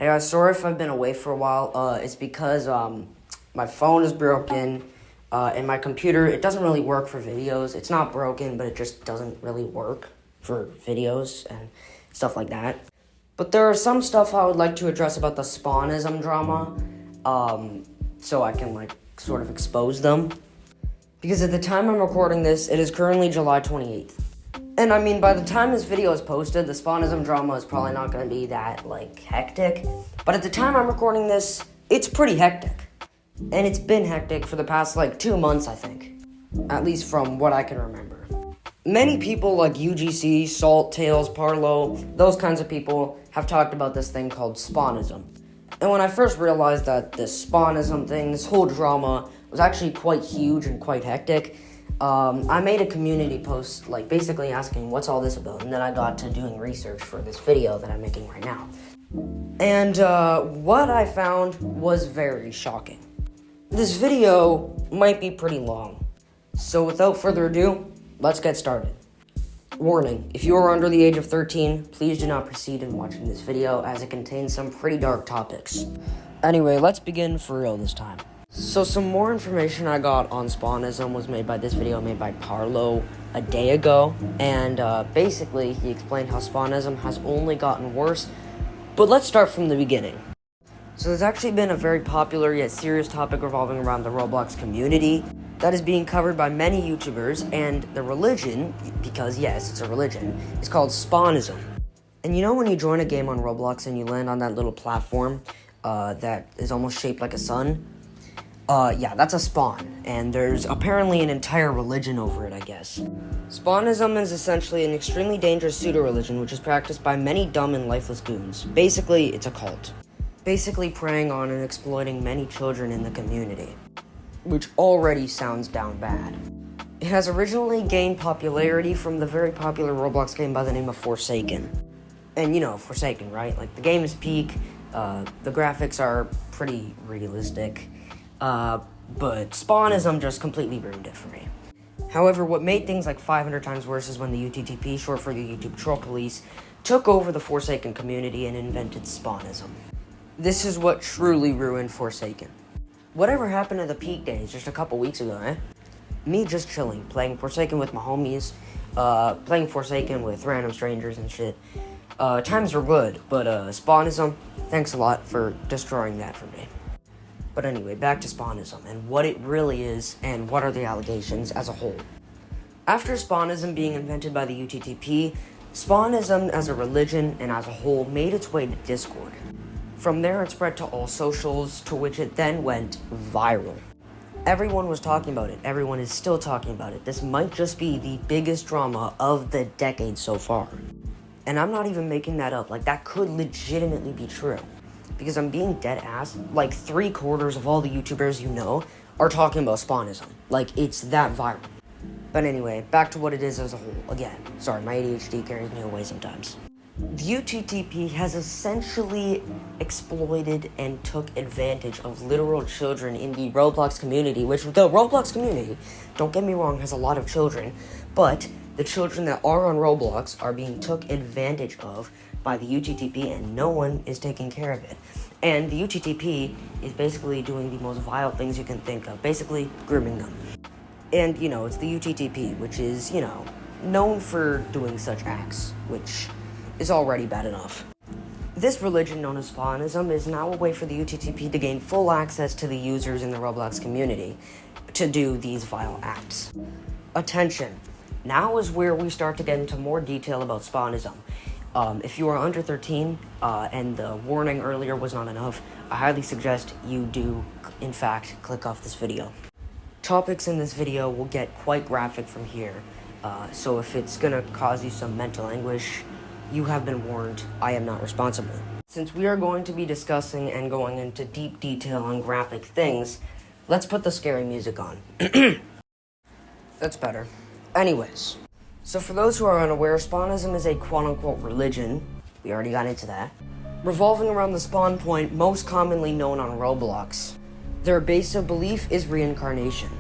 Hey guys, sorry if I've been away for a while. It's because my phone is broken, and my computer, it doesn't really work for videos. It's not broken, but it just doesn't really work for videos and stuff like that. But there are some stuff I would like to address about the Spawnism drama, so I can, sort of expose them. Because at the time I'm recording this, it is currently July 28th. And I mean, by the time this video is posted, the Spawnism drama is probably not going to be that, hectic. But at the time I'm recording this, it's pretty hectic. And it's been hectic for the past, 2 months, I think. At least from what I can remember. Many people like UGC, Salt, Tails, Parlo, those kinds of people have talked about this thing called Spawnism. And when I first realized that this Spawnism thing, this whole drama, was actually quite huge and quite hectic, I made a community post, basically asking what's all this about, and then I got to doing research for this video that I'm making right now. And what I found was very shocking. This video might be pretty long, so without further ado, let's get started. Warning, if you are under the age of 13, please do not proceed in watching this video as it contains some pretty dark topics. Anyway, let's begin for real this time. So some more information I got on Spawnism was made by this video made by PARLO a day ago, and basically he explained how Spawnism has only gotten worse, but let's start from the beginning. So there's actually been a very popular yet serious topic revolving around the Roblox community that is being covered by many YouTubers, and the religion, because yes, it's a religion, is called Spawnism. And you know when you join a game on Roblox and you land on that little platform that is almost shaped like a sun? Yeah, that's a spawn, and there's apparently an entire religion over it, I guess. Spawnism is essentially an extremely dangerous pseudo-religion which is practiced by many dumb and lifeless goons. Basically, it's a cult. Basically preying on and exploiting many children in the community, which already sounds down bad. It has originally gained popularity from the very popular Roblox game by the name of Forsaken. And you know, Forsaken, right? The game is peak, the graphics are pretty realistic, but Spawnism just completely ruined it for me. However, what made things 500 times worse is when the UTTP, short for the YouTube Troll Police, took over the Forsaken community and invented Spawnism. This is what truly ruined Forsaken. Whatever happened to the peak days just a couple weeks ago, eh? Me just chilling, playing Forsaken with my homies, playing Forsaken with random strangers and shit. Times were good, but Spawnism, thanks a lot for destroying that for me. But anyway, back to Spawnism, and what it really is, and what are the allegations as a whole. After Spawnism being invented by the UTTP, Spawnism as a religion and as a whole made its way to Discord. From there it spread to all socials, to which it then went viral. Everyone was talking about it, everyone is still talking about it. This might just be the biggest drama of the decade so far. And I'm not even making that up, that could legitimately be true. Because I'm being dead ass, 3/4 of all the YouTubers you know are talking about Spawnism. It's that viral. But anyway, back to what it is as a whole. Again, sorry, my ADHD carries me away sometimes. The UTTP has essentially exploited and took advantage of literal children in the Roblox community, which the Roblox community, don't get me wrong, has a lot of children, but the children that are on Roblox are being took advantage of by the UTTP, and no one is taking care of it. And the UTTP is basically doing the most vile things you can think of, basically grooming them. And, it's the UTTP, which is, known for doing such acts, which is already bad enough. This religion known as Spawnism is now a way for the UTTP to gain full access to the users in the Roblox community to do these vile acts. Attention, now is where we start to get into more detail about Spawnism. If you are under 13, and the warning earlier was not enough, I highly suggest you do, in fact, click off this video. Topics in this video will get quite graphic from here, so if it's gonna cause you some mental anguish, you have been warned. I am not responsible. Since we are going to be discussing and going into deep detail on graphic things, let's put the scary music on. That's better. Anyways. So for those who are unaware, Spawnism is a quote-unquote religion, we already got into that, revolving around the spawn point most commonly known on Roblox. Their base of belief is reincarnation,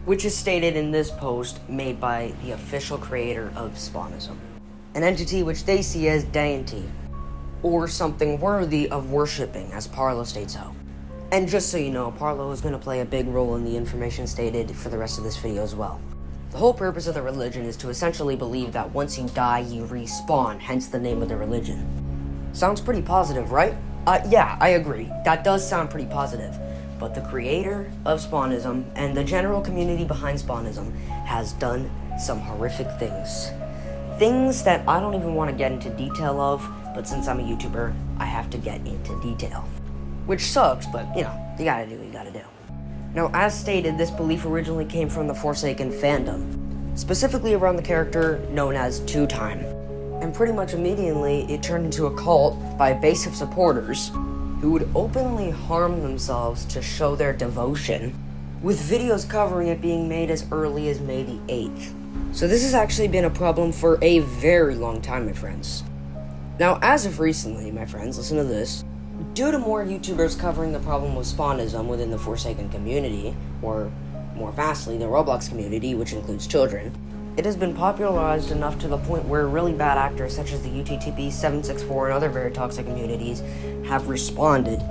which is stated in this post made by the official creator of Spawnism, an entity which they see as deity. or something worthy of worshipping, as PARLO states so. And just so you know, PARLO is going to play a big role in the information stated for the rest of this video as well. The whole purpose of the religion is to essentially believe that once you die, you respawn, hence the name of the religion. Sounds pretty positive, right? Yeah, I agree. That does sound pretty positive. But the creator of Spawnism and the general community behind Spawnism has done some horrific things. Things that I don't even want to get into detail of, but since I'm a YouTuber, I have to get into detail. Which sucks, but, you know, you gotta do what you gotta do. Now, as stated, this belief originally came from the Forsaken fandom, specifically around the character known as Two Time. And pretty much immediately, it turned into a cult by a base of supporters who would openly harm themselves to show their devotion, with videos covering it being made as early as May the 8th. So this has actually been a problem for a very long time, my friends. Now, as of recently, my friends, listen to this. Due to more YouTubers covering the problem with Spawnism within the Forsaken community, or more vastly, the Roblox community, which includes children, it has been popularized enough to the point where really bad actors such as the UTTP, 764, and other very toxic communities have responded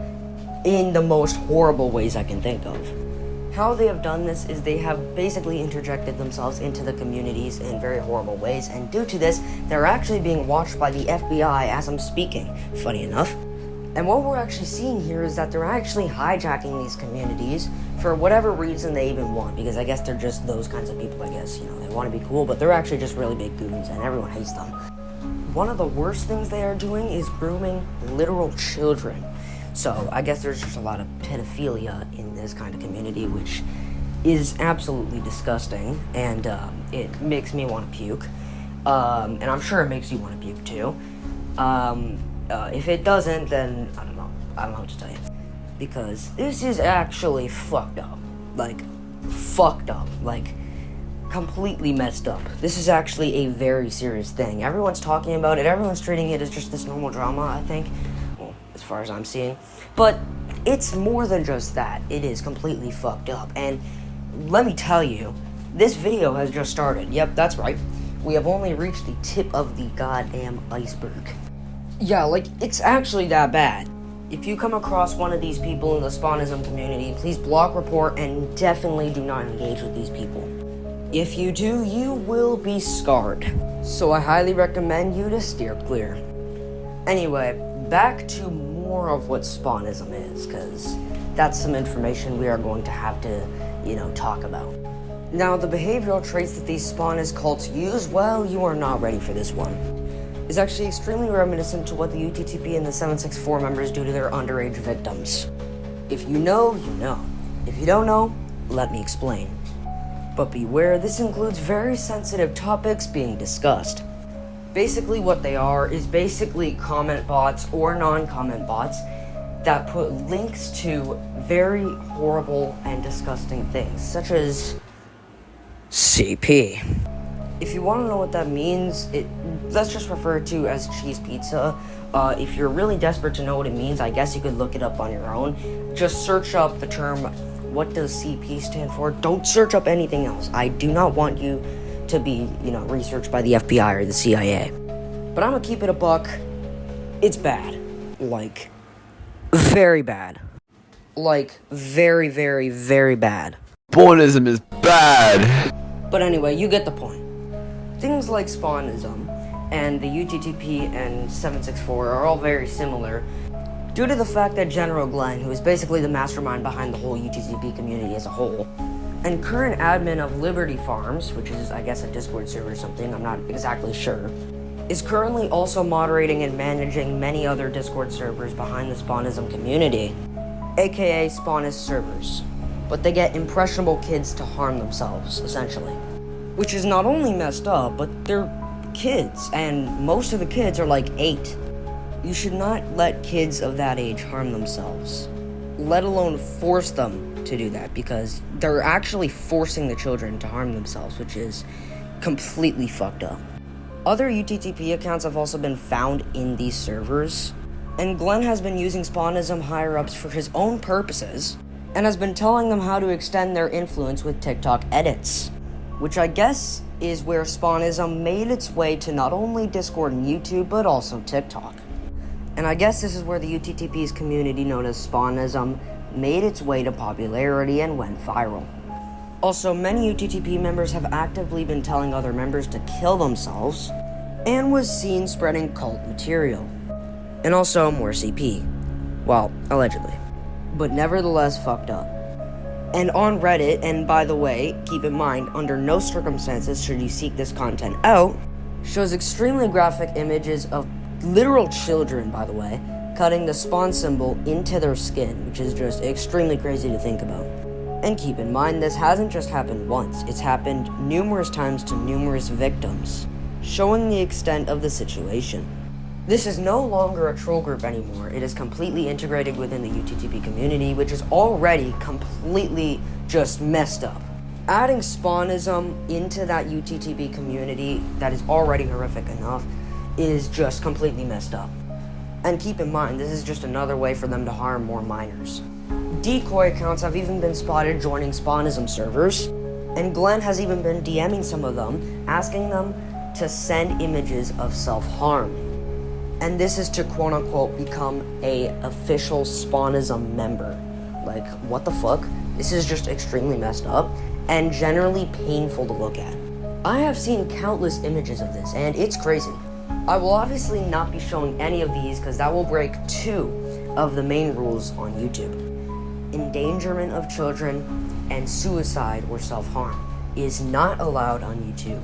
in the most horrible ways I can think of. How they have done this is they have basically interjected themselves into the communities in very horrible ways, and due to this, they're actually being watched by the FBI as I'm speaking, funny enough. And what we're actually seeing here is that they're actually hijacking these communities for whatever reason they even want, because I guess they're just those kinds of people, I guess, you know, they want to be cool, but they're actually just really big goons, and everyone hates them. One of the worst things they are doing is grooming literal children. So, I guess there's just a lot of pedophilia in this kind of community, which is absolutely disgusting, and it makes me want to puke. And I'm sure it makes you want to puke, too. If it doesn't, then I don't know what to tell you. Because this is actually fucked up. Like, completely messed up. This is actually a very serious thing. Everyone's talking about it, everyone's treating it as just this normal drama, I think. Well, as far as I'm seeing. But it's more than just that. It is completely fucked up. And let me tell you, this video has just started. Yep, that's right. We have only reached the tip of the goddamn iceberg. Yeah, like, it's actually that bad. If you come across one of these people in the Spawnism community, please block, report, and definitely do not engage with these people. If you do, you will be scarred. So I highly recommend you to steer clear. Anyway, back to more of what Spawnism is, because that's some information we are going to have to, talk about. Now, the behavioral traits that these Spawnist cults use, well, you are not ready for this one. Is actually extremely reminiscent to what the UTTP and the 764 members do to their underage victims. If you know, you know. If you don't know, let me explain. But beware, this includes very sensitive topics being discussed. Basically what they are is basically comment bots or non-comment bots that put links to very horrible and disgusting things, such as CP. If you want to know what that means, let's just refer to it as cheese pizza. If you're really desperate to know what it means, I guess you could look it up on your own. Just search up the term, what does CP stand for? Don't search up anything else. I do not want you to be, researched by the FBI or the CIA. But I'm gonna keep it a buck. It's bad. Like, very bad. Like, very, very, very bad. Spawnism is bad. But anyway, you get the point. Things like Spawnism and the UTTP and 764 are all very similar due to the fact that General Glenn, who is basically the mastermind behind the whole UTTP community as a whole, and current admin of Liberty Farms, which is, I guess, a Discord server or something, I'm not exactly sure, is currently also moderating and managing many other Discord servers behind the Spawnism community, aka Spawnist servers. But they get impressionable kids to harm themselves, essentially. Which is not only messed up, but they're kids, and most of the kids are like 8. You should not let kids of that age harm themselves, let alone force them to do that, because they're actually forcing the children to harm themselves, which is completely fucked up. Other UTTP accounts have also been found in these servers, and Glenn has been using Spawnism higher-ups for his own purposes, and has been telling them how to extend their influence with TikTok edits. Which I guess is where Spawnism made its way to not only Discord and YouTube, but also TikTok. And I guess this is where the UTTP's community known as Spawnism made its way to popularity and went viral. Also, many UTTP members have actively been telling other members to kill themselves, and was seen spreading cult material. And also more CP. Well, allegedly. But nevertheless fucked up. And on Reddit, and by the way, keep in mind, under no circumstances should you seek this content out, shows extremely graphic images of literal children, by the way, cutting the spawn symbol into their skin, which is just extremely crazy to think about. And keep in mind, this hasn't just happened once, it's happened numerous times to numerous victims, showing the extent of the situation. This is no longer a troll group anymore, it is completely integrated within the UTTP community, which is already completely just messed up. Adding Spawnism into that UTTP community that is already horrific enough is just completely messed up. And keep in mind, this is just another way for them to harm more minors. Decoy accounts have even been spotted joining Spawnism servers, and Glenn has even been DMing some of them, asking them to send images of self-harm. And this is to quote-unquote become a official Spawnism member. Like, what the fuck? This is just extremely messed up, and generally painful to look at. I have seen countless images of this, and it's crazy. I will obviously not be showing any of these because that will break 2 of the main rules on YouTube. Endangerment of children and suicide or self-harm is not allowed on YouTube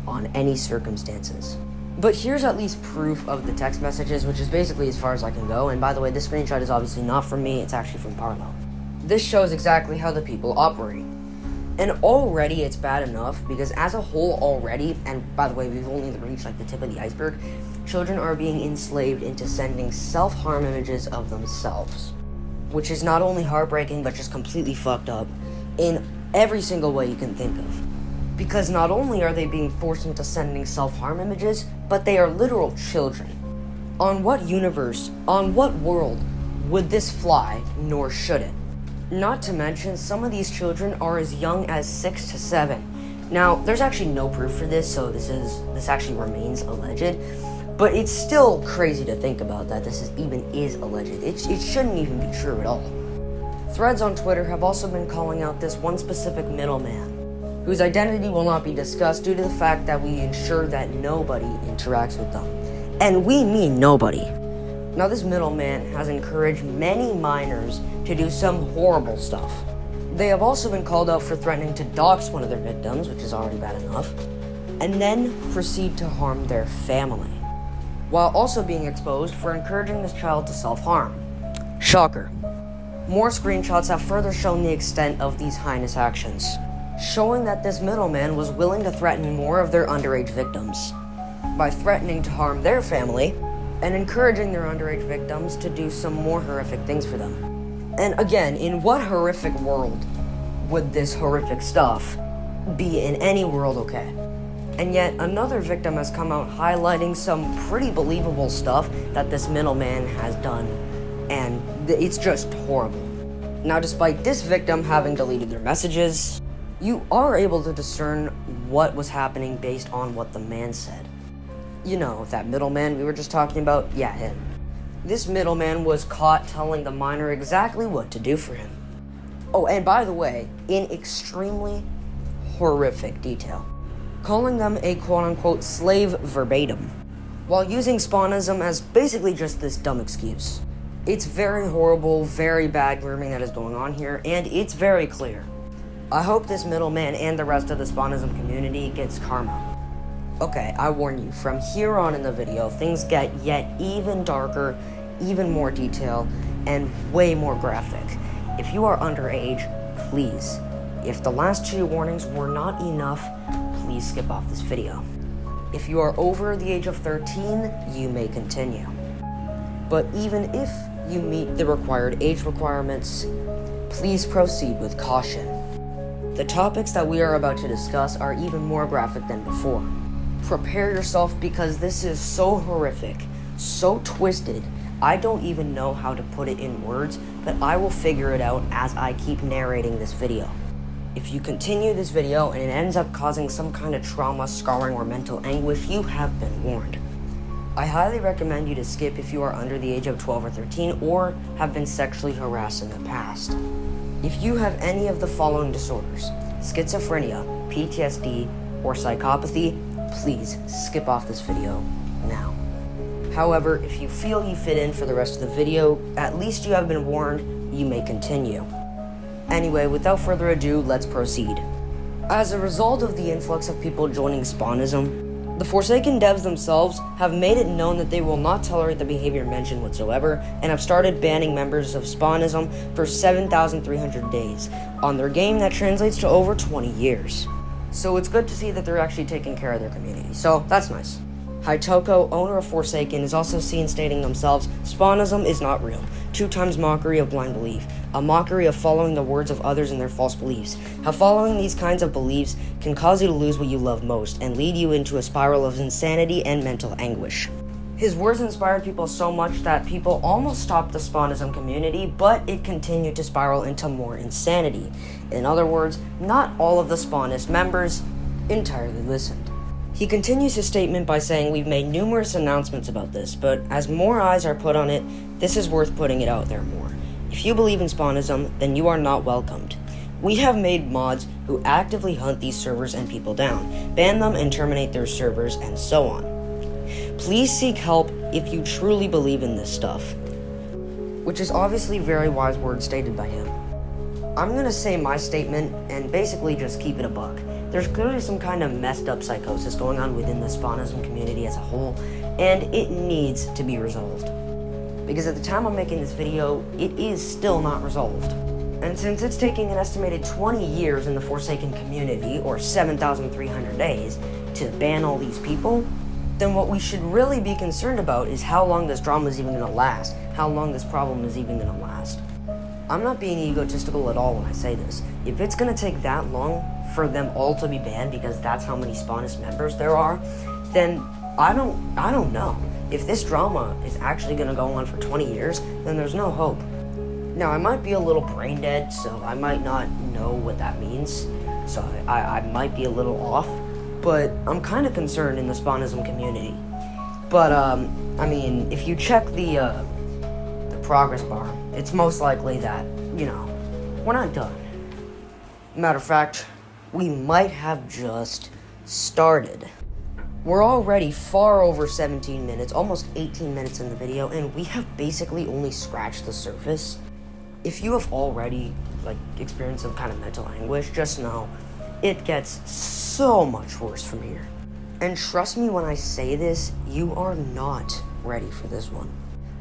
on any circumstances. But here's at least proof of the text messages, which is basically as far as I can go. And by the way, this screenshot is obviously not from me, it's actually from PARLO. This shows exactly how the people operate. And already it's bad enough because as a whole already, and by the way, we've only reached like the tip of the iceberg, children are being enslaved into sending self-harm images of themselves. Which is not only heartbreaking, but just completely fucked up in every single way you can think of. Because not only are they being forced into sending self-harm images, but they are literal children. On what universe, on what world would this fly, nor should it? Not to mention, some of these children are as young as 6 to 7. Now, there's actually no proof for this, so this actually remains alleged. But it's still crazy to think about that this is alleged. It shouldn't even be true at all. Threads on Twitter have also been calling out this one specific middleman, whose identity will not be discussed due to the fact that we ensure that nobody interacts with them. And we mean nobody. Now, this middleman has encouraged many minors to do some horrible stuff. They have also been called out for threatening to dox one of their victims, which is already bad enough, and then proceed to harm their family, while also being exposed for encouraging this child to self-harm. Shocker. More screenshots have further shown the extent of these heinous actions, showing that this middleman was willing to threaten more of their underage victims by threatening to harm their family and encouraging their underage victims to do some more horrific things for them. And again, in what horrific world would this horrific stuff be in any world okay? And yet another victim has come out highlighting some pretty believable stuff that this middleman has done, and it's just horrible. Now, despite this victim having deleted their messages, you are able to discern what was happening based on what the man said. You know, that middleman we were just talking about? Yeah, him. This middleman was caught telling the minor exactly what to do for him. Oh, and by the way, in extremely horrific detail, calling them a quote-unquote slave verbatim, while using Spawnism as basically just this dumb excuse. It's very horrible, very bad grooming that is going on here, and it's very clear. I hope this middleman and the rest of the Spawnism community gets karma. Okay, I warn you, from here on in the video, things get yet even darker, even more detailed, and way more graphic. If you are underage, please, if the last 2 warnings were not enough, please skip off this video. If you are over the age of 13, you may continue. But even if you meet the required age requirements, please proceed with caution. The topics that we are about to discuss are even more graphic than before. Prepare yourself because this is so horrific, so twisted, I don't even know how to put it in words, but I will figure it out as I keep narrating this video. If you continue this video and it ends up causing some kind of trauma, scarring, or mental anguish, you have been warned. I highly recommend you to skip if you are under the age of 12 or 13 or have been sexually harassed in the past. If you have any of the following disorders, schizophrenia, PTSD, or psychopathy, please skip off this video now. However, if you feel you fit in for the rest of the video, at least you have been warned, you may continue. Anyway, without further ado, let's proceed. As a result of the influx of people joining Spawnism, the Forsaken devs themselves have made it known that they will not tolerate the behavior mentioned whatsoever and have started banning members of Spawnism for 7,300 days on their game. That translates to over 20 years. So it's good to see that they're actually taking care of their community, so that's nice. Hitoko, owner of Forsaken, is also seen stating themselves, Spawnism is not real. 2 times mockery of blind belief. A mockery of following the words of others and their false beliefs. How following these kinds of beliefs can cause you to lose what you love most and lead you into a spiral of insanity and mental anguish. His words inspired people so much that people almost stopped the Spawnism community, but it continued to spiral into more insanity. In other words, not all of the Spawnist members entirely listened. He continues his statement by saying, we've made numerous announcements about this, but as more eyes are put on it, this is worth putting it out there more. If you believe in Spawnism, then you are not welcomed. We have made mods who actively hunt these servers and people down, ban them and terminate their servers, and so on. Please seek help if you truly believe in this stuff. Which is obviously very wise words stated by him. I'm gonna say my statement and basically just keep it a buck. There's clearly some kind of messed up psychosis going on within the Spawnism community as a whole, and it needs to be resolved. Because at the time I'm making this video, it is still not resolved. And since it's taking an estimated 20 years in the Forsaken community, or 7,300 days, to ban all these people, then what we should really be concerned about is how long this drama is even going to last, how long this problem is even going to last. I'm not being egotistical at all when I say this. If it's going to take that long for them all to be banned because that's how many Spawnist members there are, then I don't know. If this drama is actually going to go on for 20 years, then there's no hope. Now, I might be a little brain dead, so I might not know what that means, so I might be a little off, but I'm kind of concerned in the Spawnism community. But, I mean, if you check the progress bar, it's most likely that, we're not done. Matter of fact, we might have just started. We're already far over 17 minutes, almost 18 minutes in the video, and we have basically only scratched the surface. If you have already, experienced some kind of mental anguish, just know it gets so much worse from here. And trust me when I say this, you are not ready for this one.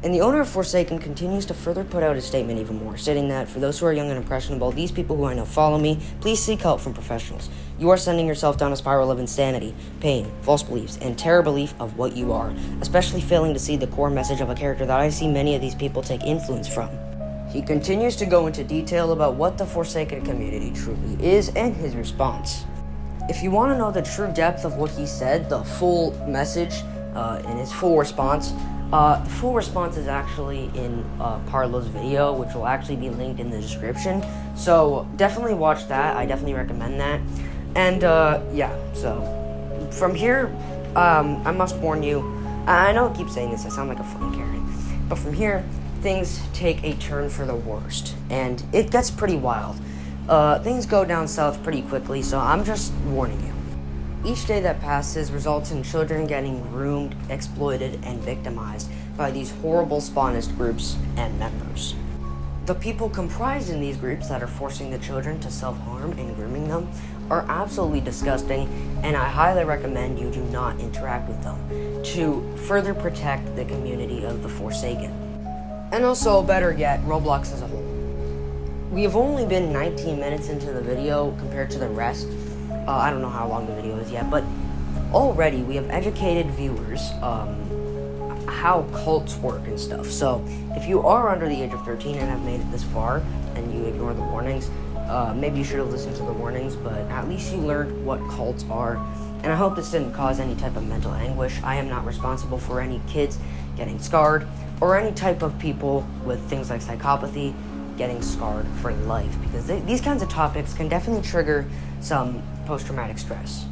And the owner of Forsaken continues to further put out his statement even more, stating that, for those who are young and impressionable, these people who I know follow me, please seek help from professionals. You are sending yourself down a spiral of insanity, pain, false beliefs, and terror belief of what you are, especially failing to see the core message of a character that I see many of these people take influence from. He continues to go into detail about what the Forsaken community truly is and his response. If you want to know the true depth of what he said, the full message, and his full response, the full response is actually in PARLO's video, which will actually be linked in the description. So definitely watch that. I definitely recommend that. And yeah, so from here, I must warn you, I know I keep saying this, I sound like a fucking Karen, but from here, things take a turn for the worst, and it gets pretty wild. Things go down south pretty quickly, so I'm just warning you. Each day that passes results in children getting groomed, exploited, and victimized by these horrible Spawnist groups and members. The people comprised in these groups that are forcing the children to self-harm and grooming them are absolutely disgusting, and I highly recommend you do not interact with them to further protect the community of the Forsaken. And also, better yet, Roblox as a whole. We have only been 19 minutes into the video compared to the rest. I don't know how long the video is yet, but already we have educated viewers how cults work and stuff. So if you are under the age of 13 and have made it this far and you ignore the warnings, maybe you should have listened to the warnings, but at least you learned what cults are. And I hope this didn't cause any type of mental anguish. I am not responsible for any kids getting scarred or any type of people with things like psychopathy getting scarred for life, because these kinds of topics can definitely trigger some post-traumatic stress,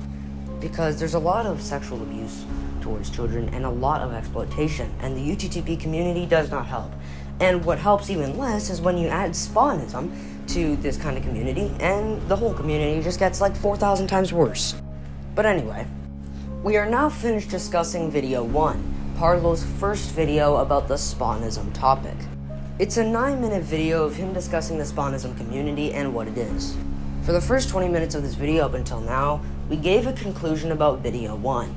because there's a lot of sexual abuse towards children and a lot of exploitation, and the UTTP community does not help. And what helps even less is when you add Spawnism to this kind of community, and the whole community just gets like 4,000 times worse. But anyway, we are now finished discussing video 1, PARLO's first video about the Spawnism topic. It's a 9-minute video of him discussing the Spawnism community and what it is. For the first 20 minutes of this video up until now, we gave a conclusion about video 1.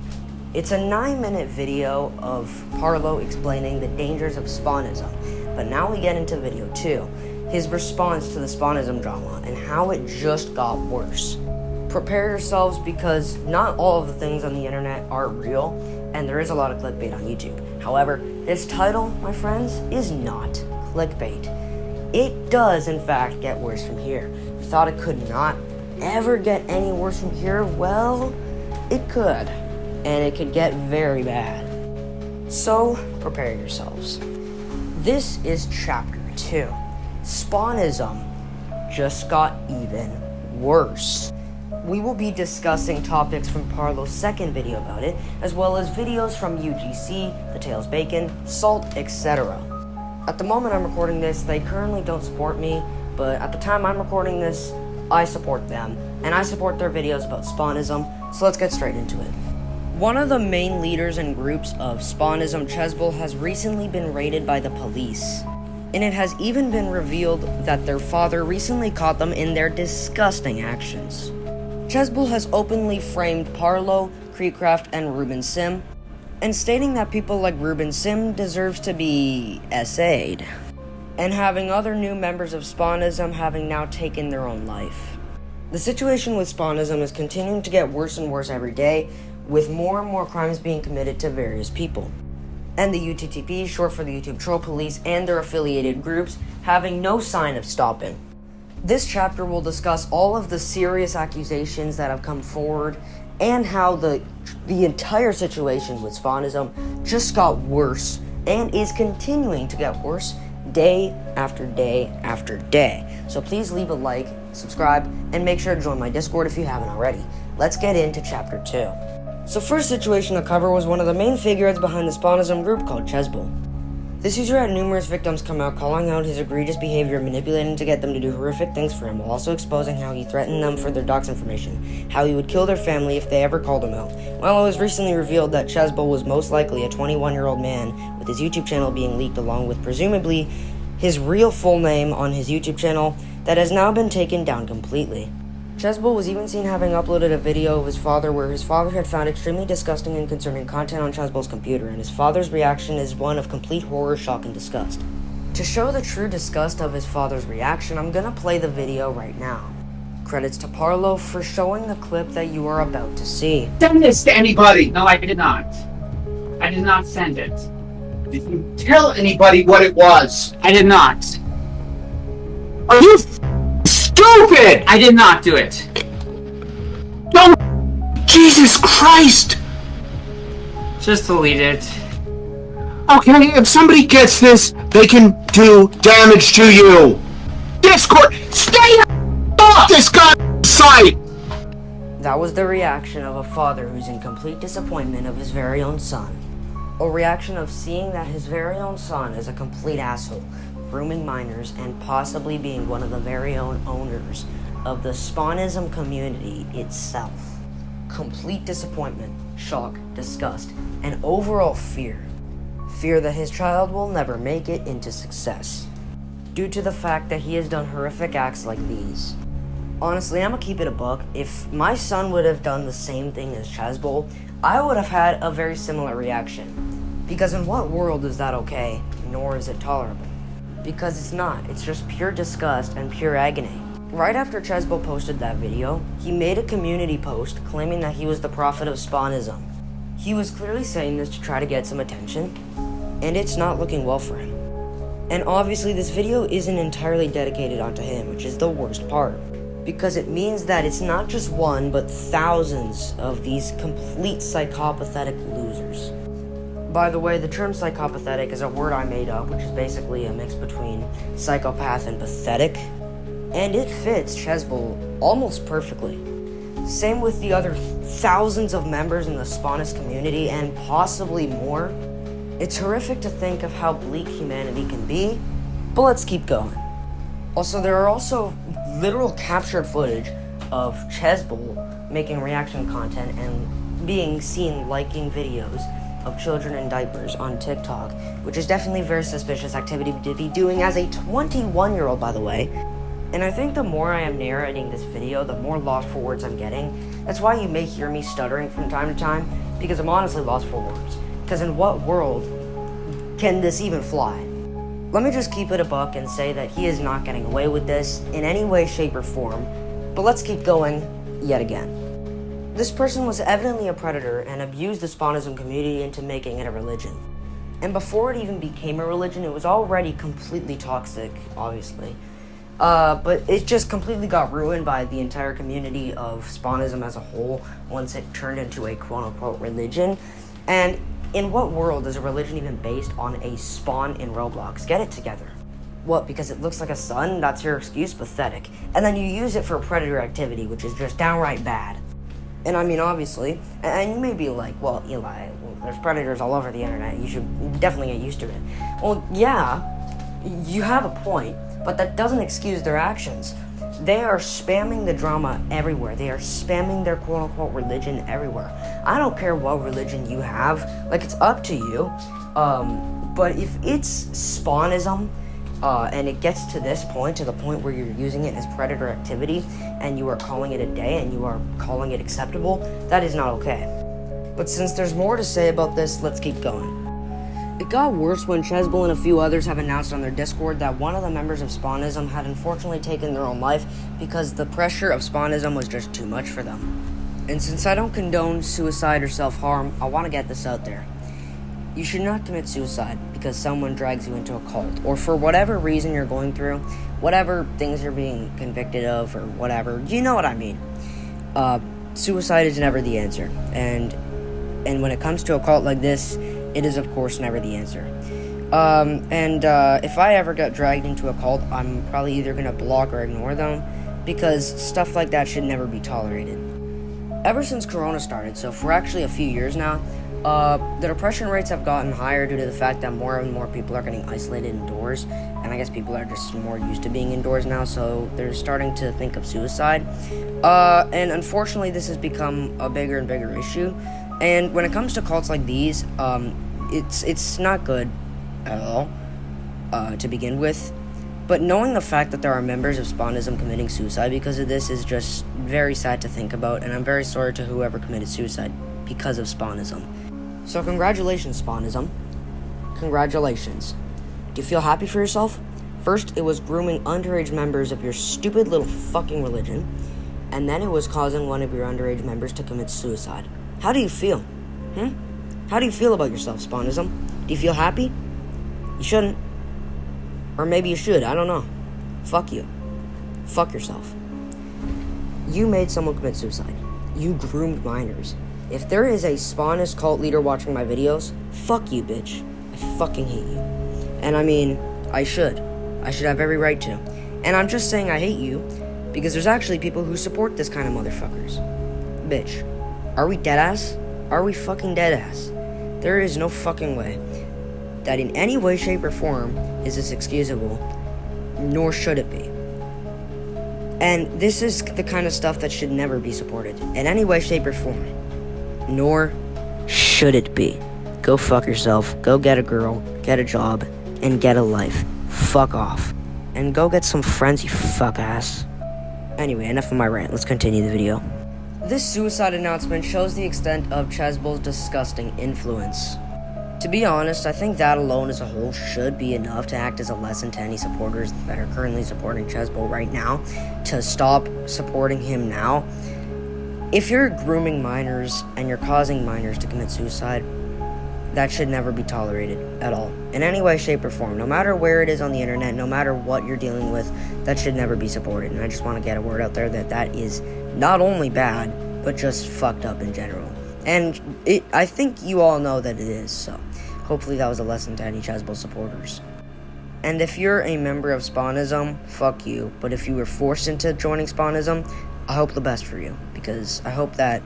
It's a 9-minute video of PARLO explaining the dangers of Spawnism, but now we get into video 2, his response to the Spawnism drama and how it just got worse. Prepare yourselves because not all of the things on the internet are real, and there is a lot of clickbait on YouTube. However, this title, my friends, is not clickbait. It does, in fact, get worse from here. You thought it could not ever get any worse from here? Well, it could, and it could get very bad. So, prepare yourselves. This is chapter 2. Spawnism just got even worse. We will be discussing topics from PARLO's second video about it, as well as videos from UGC, The Tails Bacon, Salt, etc. At the moment I'm recording this, they currently don't support me, but at the time I'm recording this, I support them, and I support their videos about Spawnism, so let's get straight into it. One of the main leaders and groups of Spawnism, Chesbull, has recently been raided by the police, and it has even been revealed that their father recently caught them in their disgusting actions. Chesbull has openly framed PARLO, Creepcraft, and Ruben Sim, and stating that people like Ruben Sim deserves to be SA'd, and having other new members of Spawnism having now taken their own life. The situation with Spawnism is continuing to get worse and worse every day, with more and more crimes being committed to various people. And the UTTP, short for the YouTube Troll Police, and their affiliated groups having no sign of stopping. This chapter will discuss all of the serious accusations that have come forward and how the entire situation with Spawnism just got worse and is continuing to get worse day after day after day. So please leave a like, subscribe, and make sure to join my Discord if you haven't already. Let's get into chapter 2. So first situation to cover was one of the main figureheads behind the Spawnism group called Chesbull. This user had numerous victims come out calling out his egregious behavior, manipulating to get them to do horrific things for him, while also exposing how he threatened them for their dox information, how he would kill their family if they ever called him out. While it was recently revealed that Chesbull was most likely a 21-year-old man, with his YouTube channel being leaked along with presumably his real full name on his YouTube channel that has now been taken down completely. Chesbull was even seen having uploaded a video of his father where his father had found extremely disgusting and concerning content on Chesbull's computer, and his father's reaction is one of complete horror, shock, and disgust. To show the true disgust of his father's reaction, I'm gonna play the video right now. Credits to PARLO for showing the clip that you are about to see. Send this to anybody. No, I did not. I did not send it. Did you tell anybody what it was? I did not. Are you stupid? I did not do it. Don't. Jesus Christ! Just delete it. Okay, if somebody gets this, they can do damage to you. Discord, stay off this goddamn site! That was the reaction of a father who's in complete disappointment of his very own son. A reaction of seeing that his very own son is a complete asshole, grooming minors, and possibly being one of the very own owners of the Spawnism community itself. Complete disappointment, shock, disgust, and overall fear. Fear that his child will never make it into success, due to the fact that he has done horrific acts like these. Honestly, I'm gonna keep it a buck. If my son would have done the same thing as Chesbull, I would have had a very similar reaction. Because in what world is that okay, nor is it tolerable? Because it's not, it's just pure disgust and pure agony. Right after Chesbull posted that video, he made a community post claiming that he was the prophet of Spawnism. He was clearly saying this to try to get some attention, and it's not looking well for him. And obviously this video isn't entirely dedicated onto him, which is the worst part, because it means that it's not just one, but thousands of these complete psychopathetic losers. By the way, the term psychopathetic is a word I made up, which is basically a mix between psychopath and pathetic, and it fits Chesbull almost perfectly. Same with the other thousands of members in the Spawnist community, and possibly more. It's horrific to think of how bleak humanity can be, but let's keep going. Also, there are also literal captured footage of Chesbull making reaction content and being seen liking videos of children in diapers on TikTok, which is definitely very suspicious activity to be doing as a 21-year-old, by the way. And I think the more I am narrating this video, the more lost for words I'm getting. That's why you may hear me stuttering from time to time, because I'm honestly lost for words. Because in what world can this even fly? Let me just keep it a buck and say that he is not getting away with this in any way, shape, or form. But let's keep going yet again. This person was evidently a predator and abused the Spawnism community into making it a religion. And before it even became a religion, it was already completely toxic, obviously. But it just completely got ruined by the entire community of Spawnism as a whole once it turned into a quote-unquote religion. And in what world is a religion even based on a spawn in Roblox? Get it together. What, because it looks like a sun? That's your excuse? Pathetic. And then you use it for predator activity, which is just downright bad. And I mean, obviously, and you may be like, well, Eli, there's predators all over the internet. You should definitely get used to it. Well, yeah, you have a point, but that doesn't excuse their actions. They are spamming the drama everywhere. They are spamming their quote-unquote religion everywhere. I don't care what religion you have. Like, it's up to you. But if it's Spawnism, and it gets to this point, to the point where you're using it as predator activity, and you are calling it a day, and you are calling it acceptable, that is not okay. But since there's more to say about this, let's keep going. It got worse when Chesbull and a few others have announced on their Discord that one of the members of Spawnism had unfortunately taken their own life because the pressure of Spawnism was just too much for them. And since I don't condone suicide or self-harm, I want to get this out there. You should not commit suicide because someone drags you into a cult, or for whatever reason you're going through, whatever things you're being convicted of, or whatever, you know what I mean. Suicide is never the answer, and when it comes to a cult like this, it is of course never the answer. If I ever got dragged into a cult, I'm probably either gonna block or ignore them, because stuff like that should never be tolerated. Ever since Corona started, so for actually a few years now, the depression rates have gotten higher due to the fact that more and more people are getting isolated indoors, and I guess people are just more used to being indoors now, so they're starting to think of suicide. And unfortunately, this has become a bigger and bigger issue. And when it comes to cults like these, it's not good at all to begin with. But knowing the fact that there are members of Spawnism committing suicide because of this is just very sad to think about, and I'm very sorry to whoever committed suicide because of Spawnism. So congratulations, Spawnism. Congratulations. Do you feel happy for yourself? First, it was grooming underage members of your stupid little fucking religion, and then it was causing one of your underage members to commit suicide. How do you feel? How do you feel about yourself, Spawnism? Do you feel happy? You shouldn't. Or maybe you should, I don't know. Fuck you. Fuck yourself. You made someone commit suicide. You groomed minors. If there is a Spawnist cult leader watching my videos, fuck you, bitch. I fucking hate you. And I mean, I should. I should have every right to. And I'm just saying I hate you because there's actually people who support this kind of motherfuckers. Bitch. Are we deadass? Are we fucking deadass? There is no fucking way that in any way, shape, or form is this excusable, nor should it be. And this is the kind of stuff that should never be supported in any way, shape, or form. Nor should it be. Go fuck yourself, go get a girl, get a job, and get a life. Fuck off. And go get some friends, you fuck ass. Anyway, enough of my rant, let's continue the video. This suicide announcement shows the extent of Chesbull's disgusting influence. To be honest, I think that alone as a whole should be enough to act as a lesson to any supporters that are currently supporting Chesbull right now to stop supporting him now. If you're grooming minors and you're causing minors to commit suicide, that should never be tolerated at all. In any way, shape, or form. No matter where it is on the internet, no matter what you're dealing with, that should never be supported. And I just want to get a word out there that that is not only bad, but just fucked up in general. And I think you all know that it is, so hopefully that was a lesson to any Chesbull supporters. And if you're a member of Spawnism, fuck you. But if you were forced into joining Spawnism, I hope the best for you. because I hope that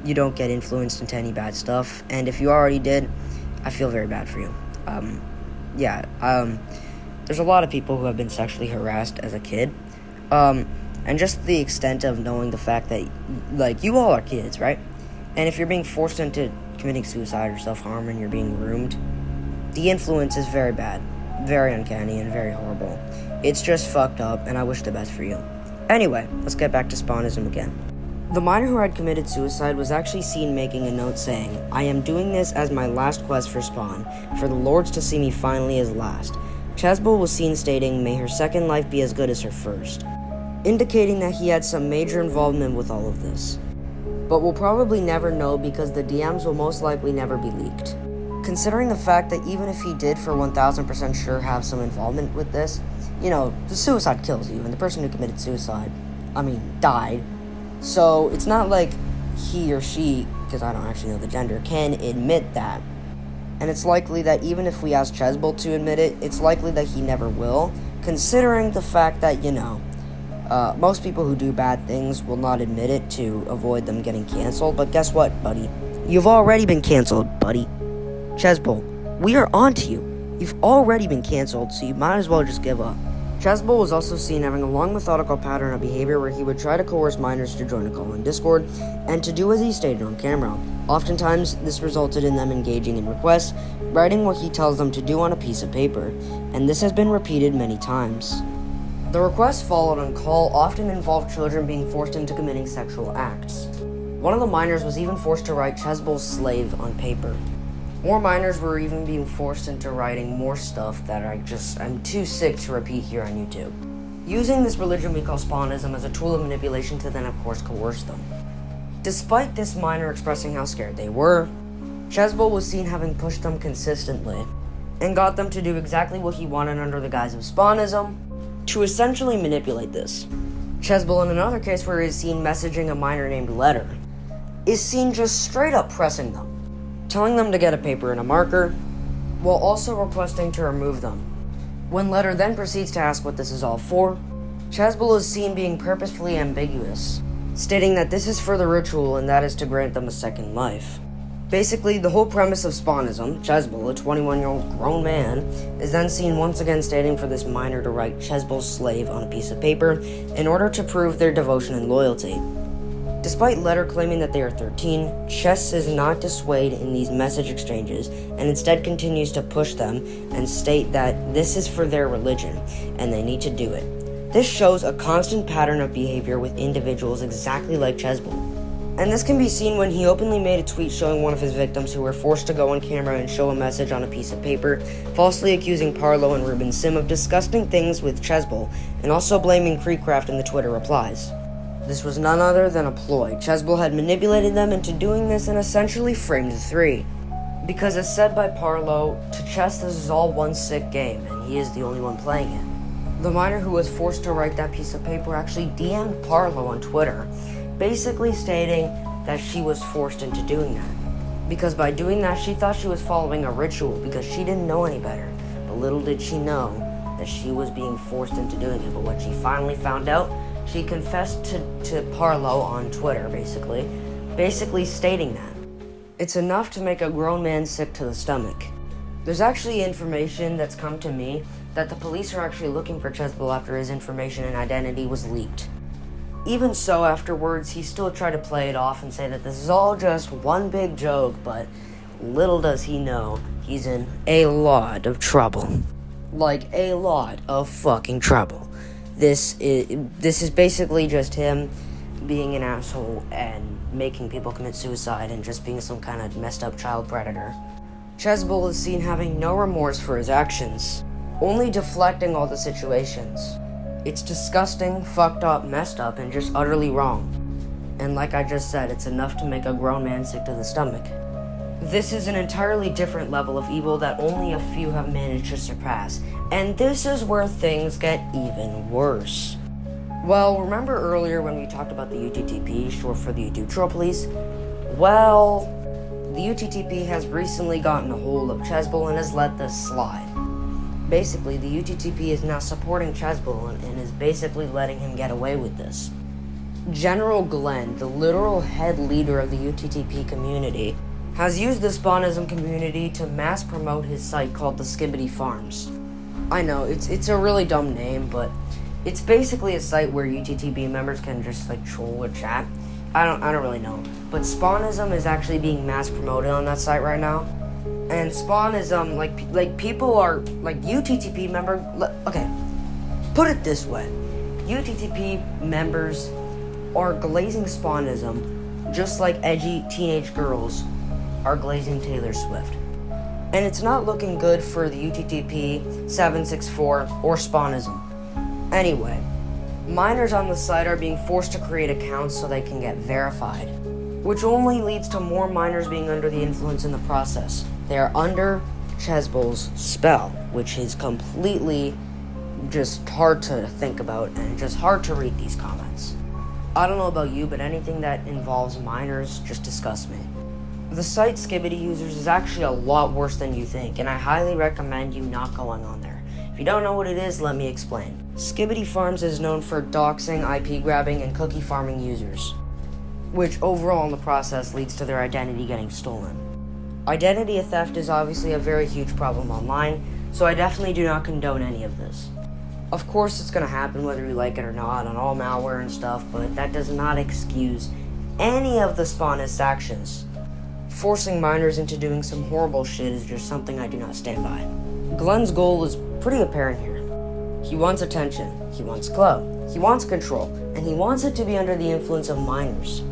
you don't get influenced into any bad stuff. And if you already did, I feel very bad for you. There's a lot of people who have been sexually harassed as a kid. And just the extent of knowing the fact that, like, you all are kids, right? And if you're being forced into committing suicide or self-harm and you're being groomed, the influence is very bad, very uncanny, and very horrible. It's just fucked up, and I wish the best for you. Anyway, let's get back to Spawnism again. The minor who had committed suicide was actually seen making a note saying, "I am doing this as my last quest for Spawn, for the Lords to see me finally as last." Chesbull was seen stating, "May her second life be as good as her first," indicating that he had some major involvement with all of this. But we'll probably never know because the DMs will most likely never be leaked. Considering the fact that even if he did for 1000% sure have some involvement with this, you know, the suicide kills you, and the person who committed suicide, died. So it's not like he or she, because I don't actually know the gender, can admit that. And it's likely that even if we ask Chesbull to admit it, it's likely that he never will, considering the fact that, most people who do bad things will not admit it to avoid them getting canceled. But guess what, buddy? You've already been canceled, buddy. Chesbull, we are on to you. You've already been canceled, so you might as well just give up. Chesbull was also seen having a long methodical pattern of behavior where he would try to coerce minors to join a call on Discord, and to do as he stated on camera. Oftentimes, this resulted in them engaging in requests, writing what he tells them to do on a piece of paper, and this has been repeated many times. The requests followed on call often involved children being forced into committing sexual acts. One of the minors was even forced to write Chesbull's slave on paper. More minors were even being forced into writing more stuff that I'm too sick to repeat here on YouTube. Using this religion we call Spawnism as a tool of manipulation to then of course coerce them. Despite this minor expressing how scared they were, Chesbull was seen having pushed them consistently, and got them to do exactly what he wanted under the guise of Spawnism, to essentially manipulate this. Chesbull, in another case where he is seen messaging a minor named Letter, is seen just straight up pressing them, telling them to get a paper and a marker, while also requesting to remove them. When Letter then proceeds to ask what this is all for, Chesbull is seen being purposefully ambiguous, stating that this is for the ritual and that is to grant them a second life. Basically, the whole premise of Spawnism, Chesbull, a 21-year-old grown man, is then seen once again stating for this minor to write Chesbull's slave on a piece of paper in order to prove their devotion and loyalty. Despite Letter claiming that they are 13, Chess is not dissuaded in these message exchanges and instead continues to push them and state that this is for their religion and they need to do it. This shows a constant pattern of behavior with individuals exactly like Chesbull. And this can be seen when he openly made a tweet showing one of his victims who were forced to go on camera and show a message on a piece of paper, falsely accusing PARLO and Ruben Sim of disgusting things with Chesbull, and also blaming Creekcraft in the Twitter replies. This was none other than a ploy. Chesbull had manipulated them into doing this and essentially framed the three. Because as said by PARLO, to Chess this is all one sick game, and he is the only one playing it. The minor who was forced to write that piece of paper actually DM'd PARLO on Twitter, basically stating that she was forced into doing that. Because by doing that, she thought she was following a ritual because she didn't know any better. But little did she know that she was being forced into doing it. But when she finally found out, she confessed to PARLO on Twitter, basically stating that. It's enough to make a grown man sick to the stomach. There's actually information that's come to me that the police are actually looking for Chesbull after his information and identity was leaked. Even so, afterwards, he still tried to play it off and say that this is all just one big joke, but little does he know, he's in a lot of trouble. Like, a lot of fucking trouble. This is basically just him being an asshole and making people commit suicide and just being some kind of messed up child predator. Chesbull is seen having no remorse for his actions, only deflecting all the situations. It's disgusting, fucked up, messed up, and just utterly wrong. And like I just said, it's enough to make a grown man sick to the stomach. This is an entirely different level of evil that only a few have managed to surpass, and this is where things get even worse. Well, remember earlier when we talked about the UTTP, short for the YouTube Troll Police? Well, the UTTP has recently gotten a hold of Chesbull and has let this slide. Basically, the UTTP is now supporting Chesbull and is basically letting him get away with this. General Glenn, the literal head leader of the UTTP community, has used the Spawnism community to mass promote his site called the Skibbity Farms. I know, it's a really dumb name, but it's basically a site where UTTP members can just like troll or chat. I don't really know. But Spawnism is actually being mass promoted on that site right now. And Spawnism, like people are, like UTTP member, okay, put it this way. UTTP members are glazing Spawnism just like edgy teenage girls are glazing Taylor Swift. And it's not looking good for the UTTP 764 or Spawnism. Anyway, minors on the site are being forced to create accounts so they can get verified, which only leads to more minors being under the influence in the process. They are under Chesbol's spell, which is completely just hard to think about and just hard to read these comments. I don't know about you, but anything that involves minors just disgusts me. The site Skibbity Users is actually a lot worse than you think, and I highly recommend you not going on there. If you don't know what it is, let me explain. Skibbity Farms is known for doxing, IP grabbing, and cookie farming users, which overall in the process leads to their identity getting stolen. Identity theft is obviously a very huge problem online, so I definitely do not condone any of this. Of course it's going to happen whether you like it or not on all malware and stuff, but that does not excuse any of the Spawnist actions. Forcing minors into doing some horrible shit is just something I do not stand by. Glenn's goal is pretty apparent here. He wants attention, he wants clout, he wants control, and he wants it to be under the influence of minors.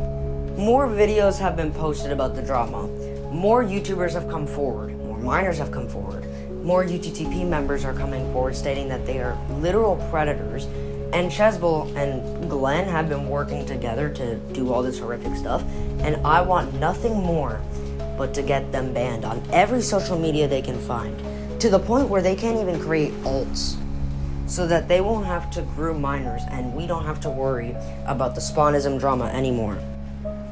More videos have been posted about the drama. More YouTubers have come forward, more minors have come forward, more UTTP members are coming forward stating that they are literal predators, and Chesbol and Glenn have been working together to do all this horrific stuff, and I want nothing more but to get them banned on every social media they can find, to the point where they can't even create alts, so that they won't have to groom minors and we don't have to worry about the Spawnism drama anymore.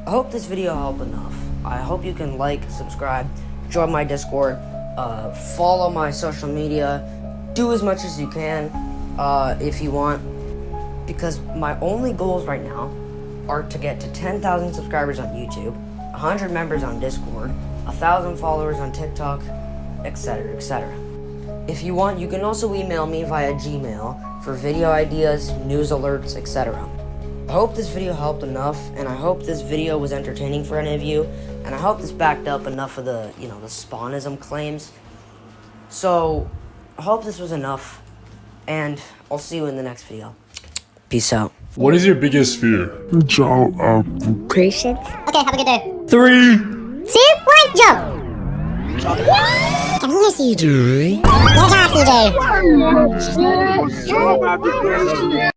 I hope this video helped enough. I hope you can like, subscribe, join my Discord, follow my social media, do as much as you can if you want, because my only goals right now are to get to 10,000 subscribers on YouTube, 100 members on Discord, 1,000 followers on TikTok, etc., etc. If you want, you can also email me via Gmail for video ideas, news alerts, etc. I hope this video helped enough, and I hope this video was entertaining for any of you, and I hope this backed up enough of the, the Spawnism claims. So, I hope this was enough, and I'll see you in the next video. Peace out. What is your biggest fear? Patience. Okay, have a good day. 3, 2, 1, jump! Come here, CJ. Good job, CJ.